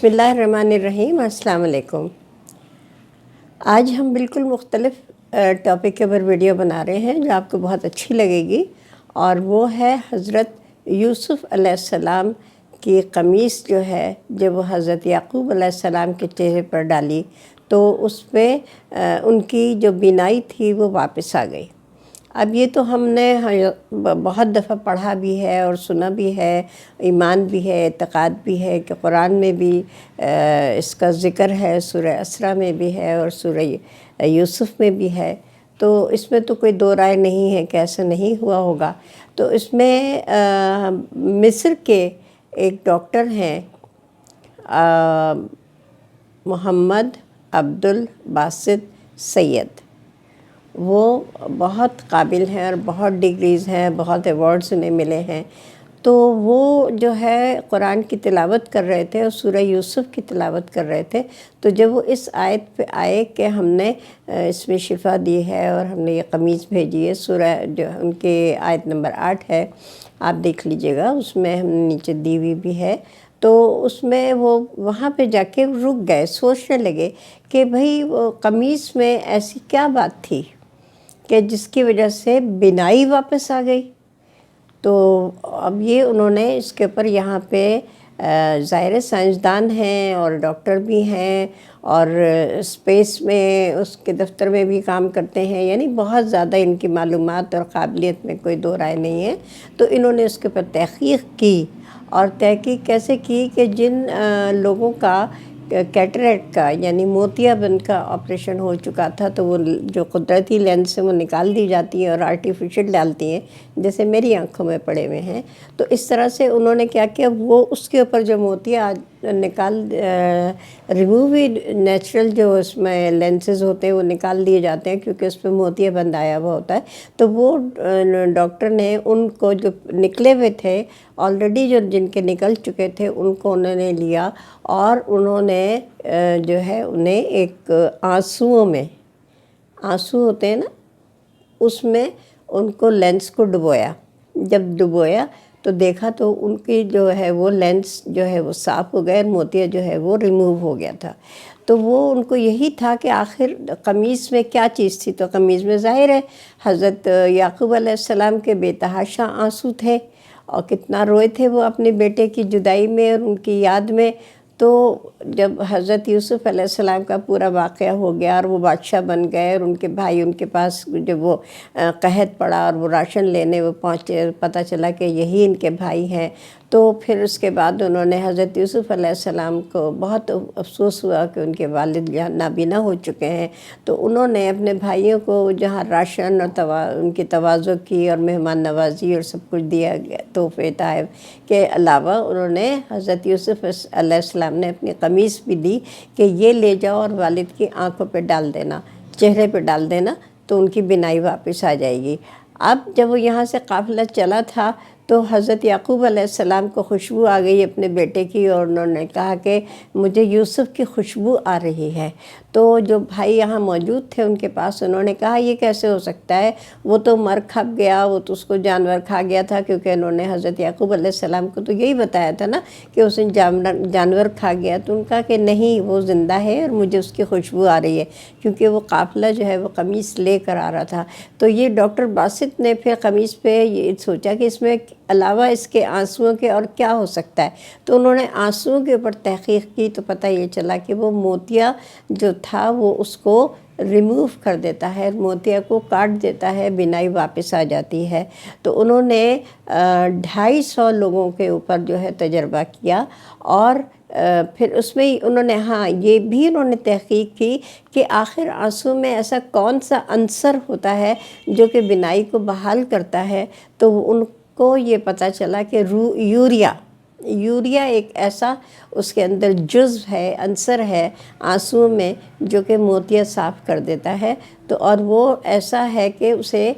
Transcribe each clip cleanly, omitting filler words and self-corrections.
بسم اللہ الرحمن الرحیم۔ السلام علیکم۔ آج ہم بالکل مختلف ٹاپک کے اوپر ویڈیو بنا رہے ہیں جو آپ کو بہت اچھی لگے گی، اور وہ ہے حضرت یوسف علیہ السلام کی قمیص جو ہے جب وہ حضرت یعقوب علیہ السلام کے چہرے پر ڈالی تو اس پہ ان کی جو بینائی تھی وہ واپس آ گئی۔ اب یہ تو ہم نے بہت دفعہ پڑھا بھی ہے اور سنا بھی ہے، ایمان بھی ہے، اعتقاد بھی ہے کہ قرآن میں بھی اس کا ذکر ہے، سورہ اسراء میں بھی ہے اور سورہ یوسف میں بھی ہے، تو اس میں تو کوئی دو رائے نہیں ہے کہ ایسا نہیں ہوا ہوگا۔ تو اس میں مصر کے ایک ڈاکٹر ہیں محمد عبد الباسط سید، وہ بہت قابل ہیں اور بہت ڈگریز ہیں، بہت ایوارڈز انہیں ملے ہیں۔ تو وہ جو ہے قرآن کی تلاوت کر رہے تھے اور سورہ یوسف کی تلاوت کر رہے تھے، تو جب وہ اس آیت پہ آئے کہ ہم نے اس میں شفا دی ہے اور ہم نے یہ قمیض بھیجی ہے، سورہ جو ان کے آیت نمبر 8 ہے، آپ دیکھ لیجئے گا، اس میں ہم نے نیچے دی ہوئی بھی ہے۔ تو اس میں وہ وہاں پہ جا کے رک گئے، سوچنے لگے کہ بھئی وہ قمیص میں ایسی کیا بات تھی کہ جس کی وجہ سے بینائی واپس آ گئی۔ تو اب یہ انہوں نے اس کے اوپر یہاں پہ ظاہر سائنسدان ہیں اور ڈاکٹر بھی ہیں اور اسپیس میں اس کے دفتر میں بھی کام کرتے ہیں، یعنی بہت زیادہ ان کی معلومات اور قابلیت میں کوئی دو رائے نہیں ہے۔ تو انہوں نے اس کے اوپر تحقیق کی، اور تحقیق کیسے کی کہ جن لوگوں کا کیٹریکٹ کا یعنی موتیا بند کا آپریشن ہو چکا تھا، تو وہ جو قدرتی لینس سے وہ نکال دی جاتی ہیں اور آرٹیفیشل ڈالتی ہیں، جیسے میری آنکھوں میں پڑے ہوئے ہیں، تو اس طرح سے انہوں نے کیا کیا، وہ اس کے اوپر جو موتیا ریموو بھی نیچرل جو اس میں لینسز ہوتے ہیں وہ نکال دیے جاتے ہیں کیونکہ اس پہ موتیا بند آیا ہوا ہوتا ہے۔ تو وہ ڈاکٹر نے ان کو جو نکلے ہوئے تھے آلریڈی، جو جن کے نکل چکے تھے، ان کو انہوں نے لیا اور انہوں نے جو ہے انہیں ایک آنسوؤں میں، آنسو ہوتے ہیں نا، اس میں ان کو لینس کو ڈبویا۔ جب ڈبویا تو دیکھا تو ان کی جو ہے وہ لینس جو ہے وہ صاف ہو گئے اور موتیا جو ہے وہ ریموو ہو گیا تھا۔ تو وہ ان کو یہی تھا کہ آخر قمیص میں کیا چیز تھی، تو قمیص میں ظاہر ہے حضرت یعقوب علیہ السلام کے بے تحاشا آنسو تھے، اور کتنا روئے تھے وہ اپنے بیٹے کی جدائی میں اور ان کی یاد میں۔ تو جب حضرت یوسف علیہ السلام کا پورا واقعہ ہو گیا اور وہ بادشاہ بن گئے اور ان کے بھائی ان کے پاس جب وہ قحط پڑا اور وہ راشن لینے وہ پہنچے، پتہ چلا کہ یہی ان کے بھائی ہیں، تو پھر اس کے بعد انہوں نے حضرت یوسف علیہ السلام کو بہت افسوس ہوا کہ ان کے والد نابینا ہو چکے ہیں، تو انہوں نے اپنے بھائیوں کو جہاں راشن اور ان کی تواضع کی اور مہمان نوازی اور سب کچھ دیا گیا، تحفے تحائف کے علاوہ انہوں نے حضرت یوسف علیہ السلام نے اپنی قمیص بھی دی کہ یہ لے جاؤ اور والد کی آنکھوں پہ ڈال دینا، چہرے پہ ڈال دینا، تو ان کی بینائی واپس آ جائے گی۔ اب جب وہ یہاں سے قافلہ چلا تھا تو حضرت یعقوب علیہ السلام کو خوشبو آ گئی اپنے بیٹے کی، اور انہوں نے کہا کہ مجھے یوسف کی خوشبو آ رہی ہے۔ تو جو بھائی یہاں موجود تھے ان کے پاس، انہوں نے کہا یہ کیسے ہو سکتا ہے، وہ تو مر کھپ گیا، وہ تو اس کو جانور کھا گیا تھا، کیونکہ انہوں نے حضرت یعقوب علیہ السلام کو تو یہی بتایا تھا نا کہ اسے جانور کھا گیا۔ تو ان کا کہ نہیں، وہ زندہ ہے اور مجھے اس کی خوشبو آ رہی ہے، کیونکہ وہ قافلہ جو ہے وہ قمیص لے کر آ رہا تھا۔ تو یہ ڈاکٹر باسط نے پھر قمیص پہ یہ سوچا کہ اس میں علاوہ اس کے آنسوؤں کے اور کیا ہو سکتا ہے، تو انہوں نے آنسوؤں کے اوپر تحقیق کی، تو پتہ یہ چلا کہ وہ موتیا جو تھا وہ اس کو ریموو کر دیتا ہے، موتیا کو کاٹ دیتا ہے، بینائی واپس آ جاتی ہے۔ تو انہوں نے 250 لوگوں کے اوپر جو ہے تجربہ کیا، اور پھر اس میں انہوں نے یہ بھی انہوں نے تحقیق کی کہ آخر آنسو میں ایسا کون سا عنصر ہوتا ہے جو کہ بینائی کو بحال کرتا ہے۔ تو ان کو یہ پتہ چلا کہ یوریا ایک ایسا اس کے اندر جزو ہے، عنصر ہے آنسوؤں میں جو کہ موتیا صاف کر دیتا ہے۔ تو اور وہ ایسا ہے کہ اسے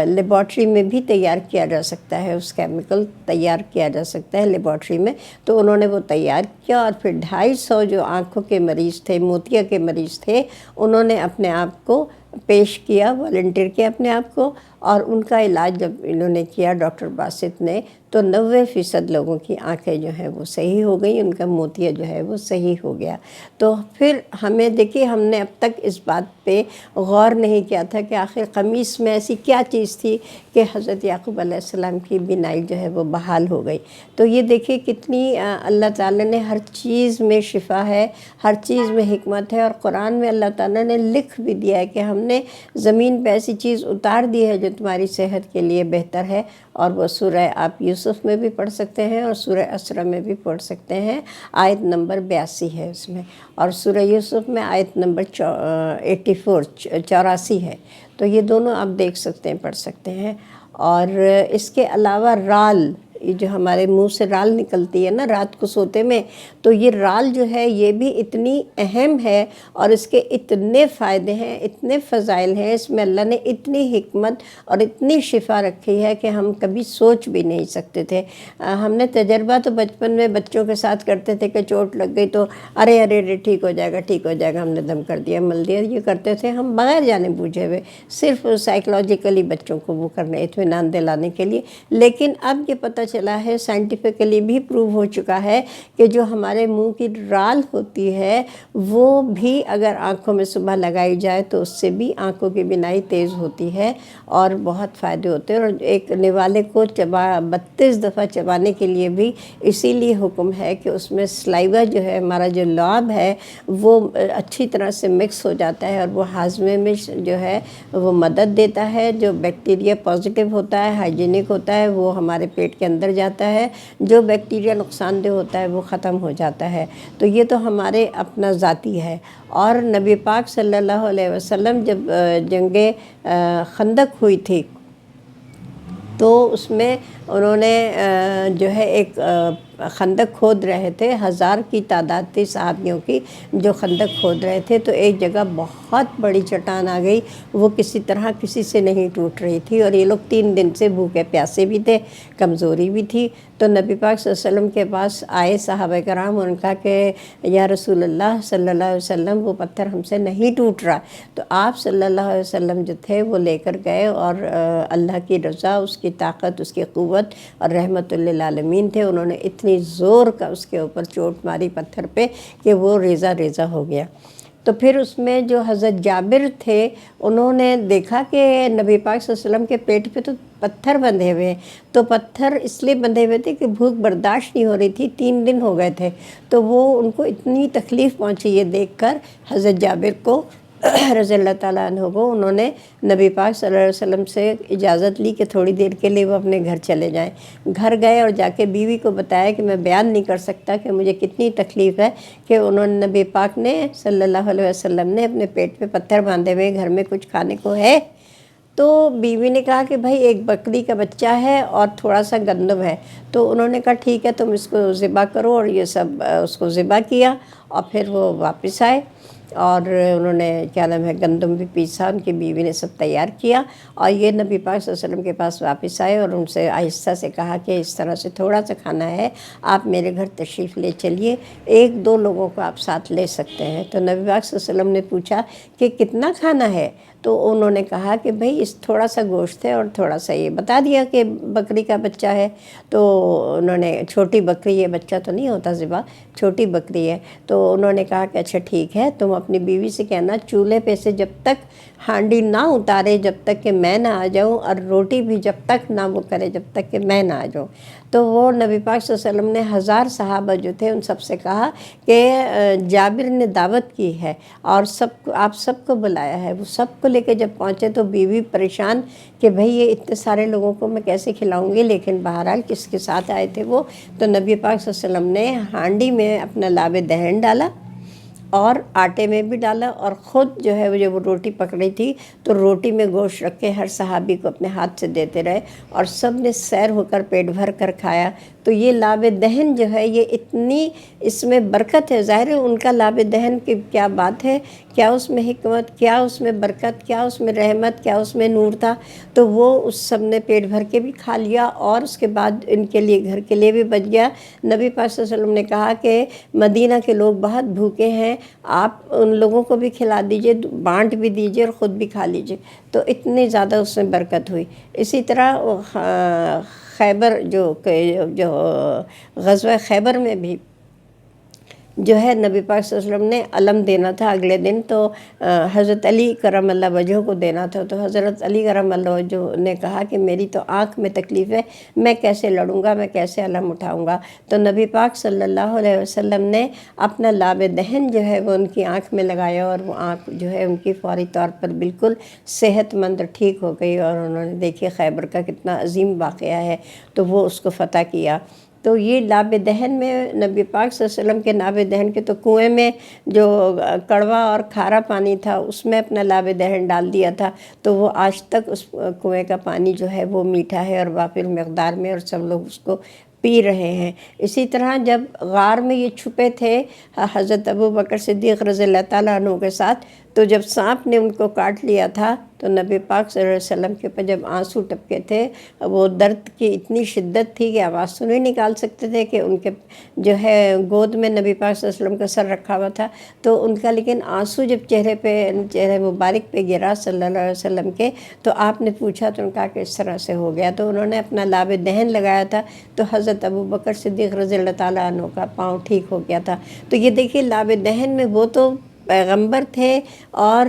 لیبارٹری میں بھی تیار کیا جا سکتا ہے، اس کیمیکل تیار کیا جا سکتا ہے لیبارٹری میں۔ تو انہوں نے وہ تیار کیا، اور پھر 250 جو آنکھوں کے مریض تھے، موتیا کے مریض تھے، انہوں نے اپنے آپ کو پیش کیا، والنٹیئر کیا اپنے آپ کو، اور ان کا علاج جب انہوں نے کیا ڈاکٹر باسط نے تو 90% لوگوں کی آنکھیں جو ہیں وہ صحیح ہو گئی، ان کا موتیا جو ہے وہ صحیح ہو گیا۔ تو پھر ہمیں دیکھیے ہم نے اب تک اس بات پہ غور نہیں کیا تھا کہ آخر قمیص میں ایسی کیا چیز تھی کہ حضرت یعقوب علیہ السلام کی بینائی جو ہے وہ بحال ہو گئی۔ تو یہ دیکھیے کتنی اللہ تعالیٰ نے ہر چیز میں شفا ہے، ہر چیز میں حکمت ہے، اور قرآن میں اللہ تعالیٰ نے لکھ بھی دیا ہے کہ ہم نے زمین پہ ایسی چیز اتار دی ہے جو تمہاری صحت کے لیے بہتر ہے، اور وہ سورہ آپ یوسف میں بھی پڑھ سکتے ہیں اور سورہ اسرا میں بھی پڑھ سکتے ہیں، آیت نمبر 82 ہے اس میں، اور سورہ یوسف میں آیت نمبر 84 ہے۔ تو یہ دونوں آپ دیکھ سکتے ہیں، پڑھ سکتے ہیں۔ اور اس کے علاوہ رال، یہ جو ہمارے منہ سے رال نکلتی ہے نا رات کو سوتے میں، تو یہ رال جو ہے یہ بھی اتنی اہم ہے اور اس کے اتنے فائدے ہیں، اتنے فضائل ہیں، اس میں اللہ نے اتنی حکمت اور اتنی شفا رکھی ہے کہ ہم کبھی سوچ بھی نہیں سکتے تھے۔ ہم نے تجربہ تو بچپن میں بچوں کے ساتھ کرتے تھے کہ چوٹ لگ گئی تو ارے ارے ارے ٹھیک ہو جائے گا ٹھیک ہو جائے گا، ہم نے دم کر دیا مل دیا، یہ کرتے تھے ہم بغیر جانے بوجھے ہوئے، صرف سائیکلوجیکلی بچوں کو وہ کرنے اطمینان دلانے کے لیے۔ لیکن اب یہ پتہ چلا ہے، سائنٹیفکلی بھی پروو ہو چکا ہے کہ جو ہمارے منہ کی رال ہوتی ہے وہ بھی اگر آنکھوں میں صبح لگائی جائے تو اس سے بھی آنکھوں کی بینائی تیز ہوتی ہے اور بہت فائدے ہوتے ہیں۔ اور ایک نوالے کو 32 دفعہ چبانے کے لیے بھی اسی لیے حکم ہے کہ اس میں سلائیوا جو ہے، ہمارا جو لعاب ہے وہ اچھی طرح سے مکس ہو جاتا ہے اور وہ ہاضمے میں جو ہے وہ مدد دیتا ہے، جو بیکٹیریا پازیٹیو ہوتا ہے، ہائیجینک ہوتا ہے، وہ ہمارے پیٹ کے اندر جاتا ہے، جو بیکٹیریا نقصان دہ ہوتا ہے وہ ختم ہو جاتا ہے۔ تو یہ تو ہمارے اپنا ذاتی ہے۔ اور نبی پاک صلی اللہ علیہ وسلم جب جنگ خندق ہوئی تھی تو اس میں انہوں نے جو ہے ایک خندق کھود رہے تھے، 1000 کی تعداد تھی صحابیوں کی جو خندق کھود رہے تھے، تو ایک جگہ بہت بڑی چٹان آ گئی، وہ کسی طرح کسی سے نہیں ٹوٹ رہی تھی، اور یہ لوگ 3 دن سے بھوکے پیاسے بھی تھے، کمزوری بھی تھی۔ تو نبی پاک صلی اللہ علیہ وسلم کے پاس آئے صحابہ کرام، ان کا کہ یا رسول اللہ صلی اللہ علیہ وسلم وہ پتھر ہم سے نہیں ٹوٹ رہا۔ تو آپ صلی اللہ علیہ وسلم جو تھے وہ لے کر گئے، اور اللہ کی رضا، اس کی طاقت، اس کی قوت اور رحمت للعالمین تھے، انہوں نے اتنی زور کا اس کے اوپر چوٹ ماری پتھر پہ کہ وہ ریزہ ریزہ ہو گیا۔ تو پھر اس میں جو حضرت جابر تھے انہوں نے دیکھا کہ نبی پاک صلی اللہ علیہ وسلم کے پیٹ پہ تو پتھر بندھے ہوئے ہیں، تو پتھر اس لیے بندھے ہوئے تھے کہ بھوک برداشت نہیں ہو رہی تھی، 3 دن ہو گئے تھے، تو وہ ان کو اتنی تکلیف پہنچی یہ دیکھ کر حضرت جابر کو رضی اللہ تعالیٰ عنہ کو، انہوں نے نبی پاک صلی اللہ علیہ وسلم سے اجازت لی کہ تھوڑی دیر کے لیے وہ اپنے گھر چلے جائیں۔ گھر گئے اور جا کے بیوی کو بتایا کہ میں بیان نہیں کر سکتا کہ مجھے کتنی تکلیف ہے، کہ انہوں نے نبی پاک نے صلی اللہ علیہ وسلم نے اپنے پیٹ پہ پتھر باندھے ہوئے، گھر میں کچھ کھانے کو ہے؟ تو بیوی نے کہا کہ بھائی ایک بکری کا بچہ ہے اور تھوڑا سا گندم ہے۔ تو انہوں نے کہا ٹھیک ہے تم اس کو ذبح کرو، اور یہ سب اس کو ذبح کیا، اور پھر وہ واپس آئے اور انہوں نے کیا نام ہے گندم بھی پیسا، ان کی بیوی نے سب تیار کیا، اور یہ نبی پاک صلی اللہ علیہ وسلم کے پاس واپس آئے اور ان سے آہستہ سے کہا کہ اس طرح سے تھوڑا سا کھانا ہے، آپ میرے گھر تشریف لے چلیے، 1-2 لوگوں کو آپ ساتھ لے سکتے ہیں۔ تو نبی پاک صلی اللہ علیہ وسلم نے پوچھا کہ کتنا کھانا ہے؟ تو انہوں نے کہا کہ بھئی اس تھوڑا سا گوشت ہے اور تھوڑا سا یہ بتا دیا کہ بکری کا بچہ ہے۔ تو انہوں نے چھوٹی بکری، یہ بچہ تو نہیں ہوتا ذبح، چھوٹی بکری ہے، تو انہوں نے کہا کہ اچھا ٹھیک ہے، تم اپنی بیوی سے کہنا چولہے پہ سے جب تک ہانڈی نہ اتارے جب تک کہ میں نہ آ جاؤں، اور روٹی بھی جب تک نہ وہ کرے جب تک کہ میں نہ آ جاؤں۔ تو وہ نبی پاک صلی اللہ علیہ وسلم نے 1000 صحابہ جو تھے ان سب سے کہا کہ جابر نے دعوت کی ہے اور آپ سب کو بلایا ہے۔ وہ سب کو لے کے جب پہنچے تو بیوی پریشان کہ بھئی یہ اتنے سارے لوگوں کو میں کیسے کھلاؤں گی، لیکن بہرحال کس کے ساتھ آئے تھے وہ، تو نبی پاک صلی اللہ علیہ وسلم نے ہانڈی میں اپنا لاب دہن ڈالا اور آٹے میں بھی ڈالا، اور خود جو ہے وہ روٹی پکڑی تھی تو روٹی میں گوشت رکھ کے ہر صحابی کو اپنے ہاتھ سے دیتے رہے، اور سب نے سیر ہو کر پیٹ بھر کر کھایا۔ تو یہ لاب دہن جو ہے یہ اتنی اس میں برکت ہے، ظاہر ہے ان کا لاب دہن کی کیا بات ہے کیا اس میں حکمت، کیا اس میں برکت، کیا اس میں رحمت، کیا اس میں نور تھا۔ تو وہ اس سب نے پیٹ بھر کے بھی کھا لیا اور اس کے بعد ان کے لیے گھر کے لیے بھی بچ گیا۔ نبی پاک صلی اللہ علیہ وسلم نے کہا کہ مدینہ کے لوگ بہت بھوکے ہیں، آپ ان لوگوں کو بھی کھلا دیجئے، بانٹ بھی دیجئے اور خود بھی کھا لیجئے۔ تو اتنی زیادہ اس میں برکت ہوئی۔ اسی طرح خیبر جو غزوہ خیبر میں بھی جو ہے نبی پاک صلی اللہ علیہ وسلم نے علم دینا تھا اگلے دن، تو حضرت علی کرم اللہ وجہہ کو دینا تھا۔ تو حضرت علی کرم اللہ وجہہ نے کہا کہ میری تو آنکھ میں تکلیف ہے، میں کیسے لڑوں گا، میں کیسے علم اٹھاؤں گا۔ تو نبی پاک صلی اللہ علیہ وسلم نے اپنا لاب دہن جو ہے وہ ان کی آنکھ میں لگایا اور وہ آنکھ جو ہے ان کی فوری طور پر بالکل صحت مند ٹھیک ہو گئی، اور انہوں نے دیکھیے خیبر کا کتنا عظیم واقعہ ہے، تو وہ اس کو فتح کیا۔ تو یہ لاب دہن میں نبی پاک صلی اللہ علیہ وسلم کے لاب دہن کے تو کنویں میں جو کڑوا اور کھارا پانی تھا اس میں اپنا لاب دہن ڈال دیا تھا، تو وہ آج تک اس کنویں کا پانی جو ہے وہ میٹھا ہے اور وافر مقدار میں، اور سب لوگ اس کو پی رہے ہیں۔ اسی طرح جب غار میں یہ چھپے تھے حضرت ابوبکر صدیق رضی اللہ تعالیٰ عنہ کے ساتھ، تو جب سانپ نے ان کو کاٹ لیا تھا تو نبی پاک صلی اللہ علیہ وسلم کے اوپر جب آنسو ٹپکے تھے، وہ درد کی اتنی شدت تھی کہ آواز تو نہیں نکال سکتے تھے، کہ ان کے جو ہے گود میں نبی پاک صلی اللہ علیہ وسلم کا سر رکھا ہوا تھا، تو ان کا لیکن آنسو جب چہرے مبارک پہ گرا صلی اللہ علیہ وسلم کے، تو آپ نے پوچھا تو ان کا کہ اس طرح سے ہو گیا، تو انہوں نے اپنا لاب دہن لگایا تھا، تو حضرت ابوبکر صدیق رضی اللہ تعالیٰ عنہ کا پاؤں ٹھیک ہو گیا تھا۔ تو یہ دیکھیے لاب دہن میں وہ تو پیغمبر تھے اور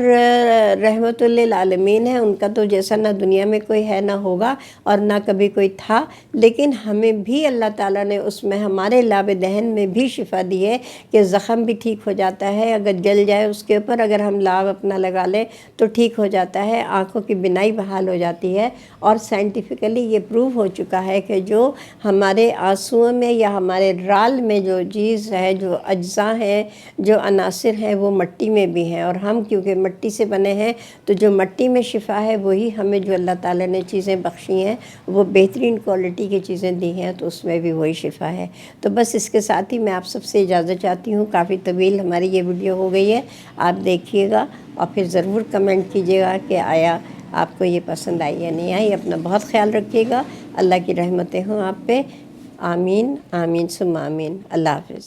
رحمت للعالمین ہیں، ان کا تو جیسا نہ دنیا میں کوئی ہے نہ ہوگا اور نہ کبھی کوئی تھا، لیکن ہمیں بھی اللہ تعالیٰ نے اس میں ہمارے لاب دہن میں بھی شفا دی ہے کہ زخم بھی ٹھیک ہو جاتا ہے، اگر جل جائے اس کے اوپر اگر ہم لاب اپنا لگا لیں تو ٹھیک ہو جاتا ہے، آنکھوں کی بینائی بحال ہو جاتی ہے، اور سائنٹیفکلی یہ پروو ہو چکا ہے کہ جو ہمارے آنسوؤں میں یا ہمارے رال میں جو چیز ہے، جو اجزاء ہیں، جو عناصر ہیں، وہ مٹی میں بھی ہیں، اور ہم کیونکہ مٹی سے بنے ہیں تو جو مٹی میں شفا ہے وہی ہمیں جو اللہ تعالیٰ نے چیزیں بخشی ہیں وہ بہترین کوالٹی کی چیزیں دی ہیں، تو اس میں بھی وہی شفا ہے۔ تو بس اس کے ساتھ ہی میں آپ سب سے اجازت چاہتی ہوں، کافی طویل ہماری یہ ویڈیو ہو گئی ہے، آپ دیکھیے گا اور پھر ضرور کمنٹ کیجیے گا کہ آیا آپ کو یہ پسند آئی یا نہیں آئی۔ اپنا بہت خیال رکھیے گا، اللہ کی رحمتیں ہوں آپ پہ، آمین آمین ثم آمین۔ اللہ حافظ۔